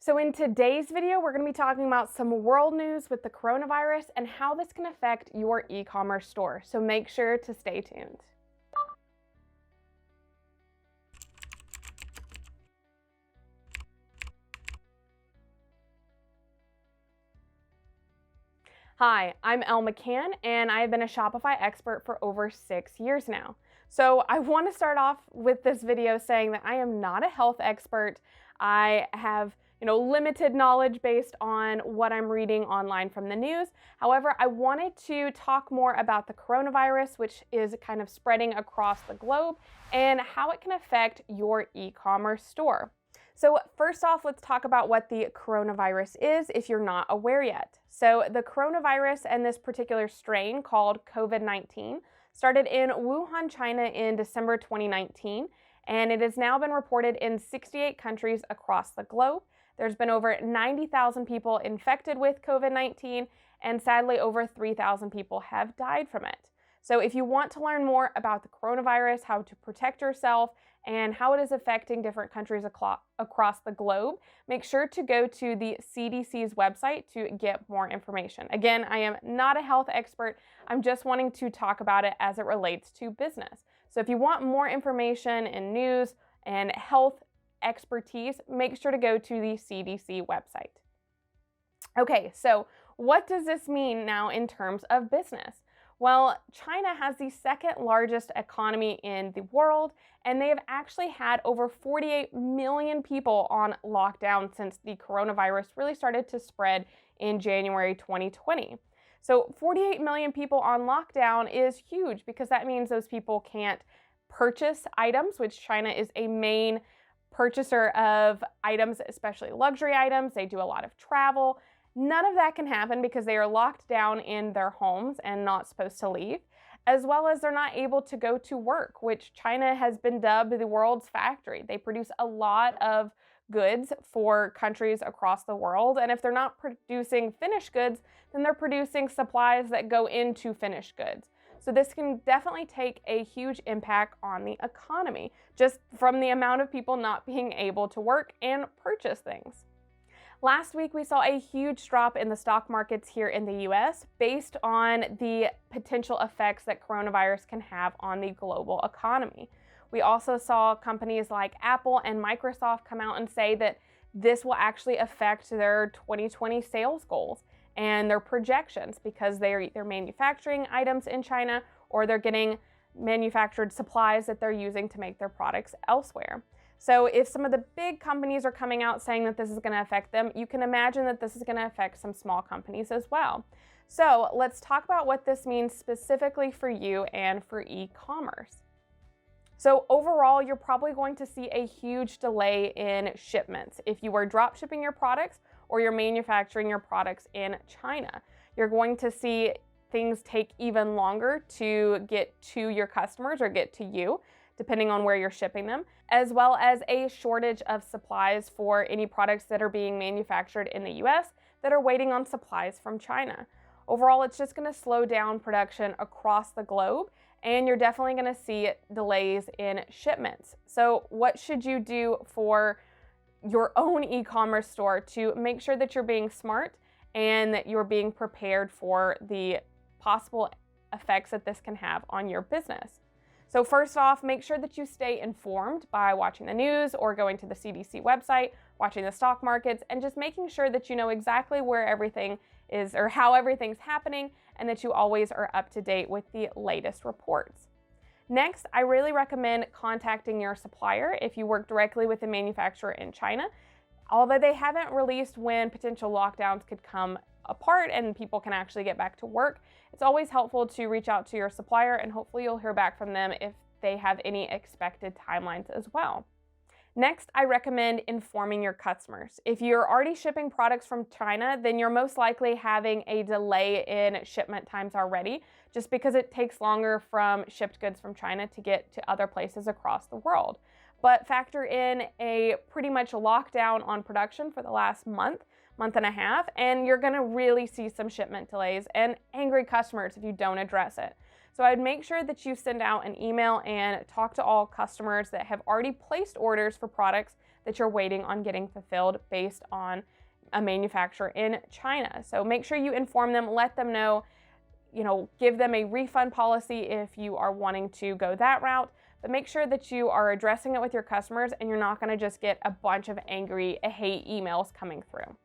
So in today's video, we're going to be talking about some world news with the coronavirus and how this can affect your e-commerce store. So make sure to stay tuned. Hi, I'm Elle McCann, and I've been a Shopify expert for over 6 years now. So I want to start off with this video saying that I am not a health expert. I have limited knowledge based on what I'm reading online from the news. However, I wanted to talk more about the coronavirus, which is kind of spreading across the globe, and how it can affect your e-commerce store. So first off, let's talk about what the coronavirus is if you're not aware yet. So the coronavirus and this particular strain called COVID-19 started in Wuhan, China in December 2019, and it has now been reported in 68 countries across the globe. There's been over 90,000 people infected with COVID-19, and sadly over 3,000 people have died from it. So if you want to learn more about the coronavirus, how to protect yourself, and how it is affecting different countries across the globe, make sure to go to the CDC's website to get more information. Again, I am not a health expert. I'm just wanting to talk about it as it relates to business. So if you want more information and news and health expertise, make sure to go to the CDC website. Okay, so what does this mean now in terms of business? Well, China has the second largest economy in the world, and they have actually had over 48 million people on lockdown since the coronavirus really started to spread in January 2020. So 48 million people on lockdown is huge because that means those people can't purchase items, which China is a main purchaser of items, especially luxury items. They do a lot of travel. None of that can happen because they are locked down in their homes and not supposed to leave, as well as they're not able to go to work, which China has been dubbed the world's factory. They produce a lot of goods for countries across the world, and if they're not producing finished goods, then they're producing supplies that go into finished goods. So this can definitely take a huge impact on the economy, just from the amount of people not being able to work and purchase things. Last week, we saw a huge drop in the stock markets here in the US based on the potential effects that coronavirus can have on the global economy. We also saw companies like Apple and Microsoft come out and say that this will actually affect their 2020 sales goals and their projections because they're either manufacturing items in China or they're getting manufactured supplies that they're using to make their products elsewhere. So if some of the big companies are coming out saying that this is going to affect them, you can imagine that this is going to affect some small companies as well. So let's talk about what this means specifically for you and for e-commerce. So overall, you're probably going to see a huge delay in shipments. If you are drop shipping your products or you're manufacturing your products in China, you're going to see things take even longer to get to your customers or get to you, depending on where you're shipping them, as well as a shortage of supplies for any products that are being manufactured in the US that are waiting on supplies from China. Overall, it's just going to slow down production across the globe, and you're definitely going to see delays in shipments. So what should you do for your own e-commerce store to make sure that you're being smart and that you're being prepared for the possible effects that this can have on your business? So first off, make sure that you stay informed by watching the news or going to the CDC website, watching the stock markets, and just making sure that you know exactly where everything is or how everything's happening and that you always are up to date with the latest reports. Next, I really recommend contacting your supplier if you work directly with a manufacturer in China. Although they haven't released when potential lockdowns could come apart and people can actually get back to work, it's always helpful to reach out to your supplier and hopefully you'll hear back from them if they have any expected timelines as well. Next, I recommend informing your customers. If you're already shipping products from China, then you're most likely having a delay in shipment times already, just because it takes longer from shipped goods from China to get to other places across the world. But factor in a pretty much lockdown on production for the last month and a half, and you're gonna really see some shipment delays and angry customers if you don't address it. So I'd make sure that you send out an email and talk to all customers that have already placed orders for products that you're waiting on getting fulfilled based on a manufacturer in China. So make sure you inform them, let them know, give them a refund policy if you are wanting to go that route, but make sure that you are addressing it with your customers and you're not going to just get a bunch of angry hate emails coming through.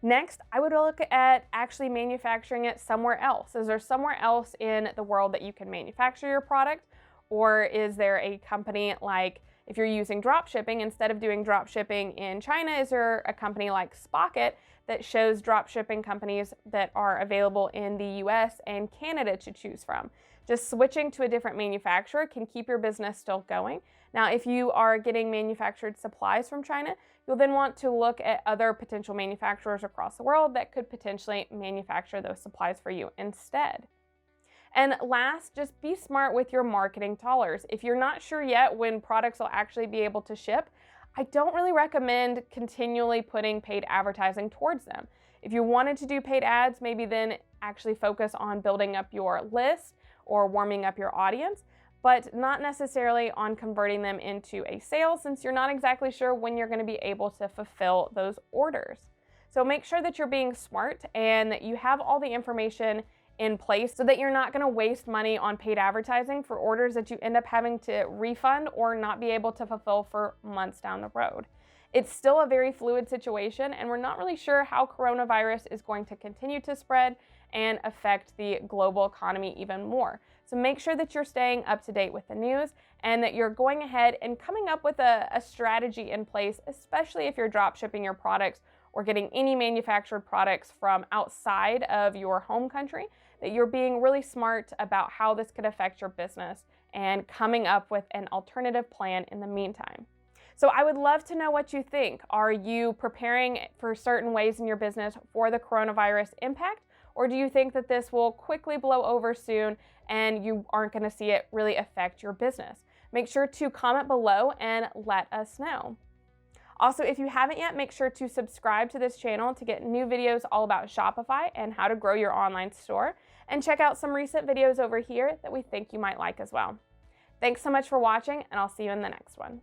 Next, I would look at actually manufacturing it somewhere else. Is there somewhere else in the world that you can manufacture your product? Or is there a company, like if you're using drop shipping, instead of doing drop shipping in China, is there a company like Spocket that shows drop shipping companies that are available in the US and Canada to choose from? Just switching to a different manufacturer can keep your business still going. Now, if you are getting manufactured supplies from China, you'll then want to look at other potential manufacturers across the world that could potentially manufacture those supplies for you instead. And last, just be smart with your marketing dollars. If you're not sure yet when products will actually be able to ship, I don't really recommend continually putting paid advertising towards them. If you wanted to do paid ads, maybe then actually focus on building up your list or warming up your audience, but not necessarily on converting them into a sale, since you're not exactly sure when you're going to be able to fulfill those orders. So make sure that you're being smart and that you have all the information in place so that you're not going to waste money on paid advertising for orders that you end up having to refund or not be able to fulfill for months down the road. It's still a very fluid situation, and we're not really sure how coronavirus is going to continue to spread and affect the global economy even more. So make sure that you're staying up to date with the news and that you're going ahead and coming up with a strategy in place, especially if you're drop shipping your products or getting any manufactured products from outside of your home country, that you're being really smart about how this could affect your business and coming up with an alternative plan in the meantime. So I would love to know what you think. Are you preparing for certain ways in your business for the coronavirus impact? Or do you think that this will quickly blow over soon and you aren't going to see it really affect your business? Make sure to comment below and let us know. Also, if you haven't yet, make sure to subscribe to this channel to get new videos all about Shopify and how to grow your online store. And check out some recent videos over here that we think you might like as well. Thanks so much for watching, and I'll see you in the next one.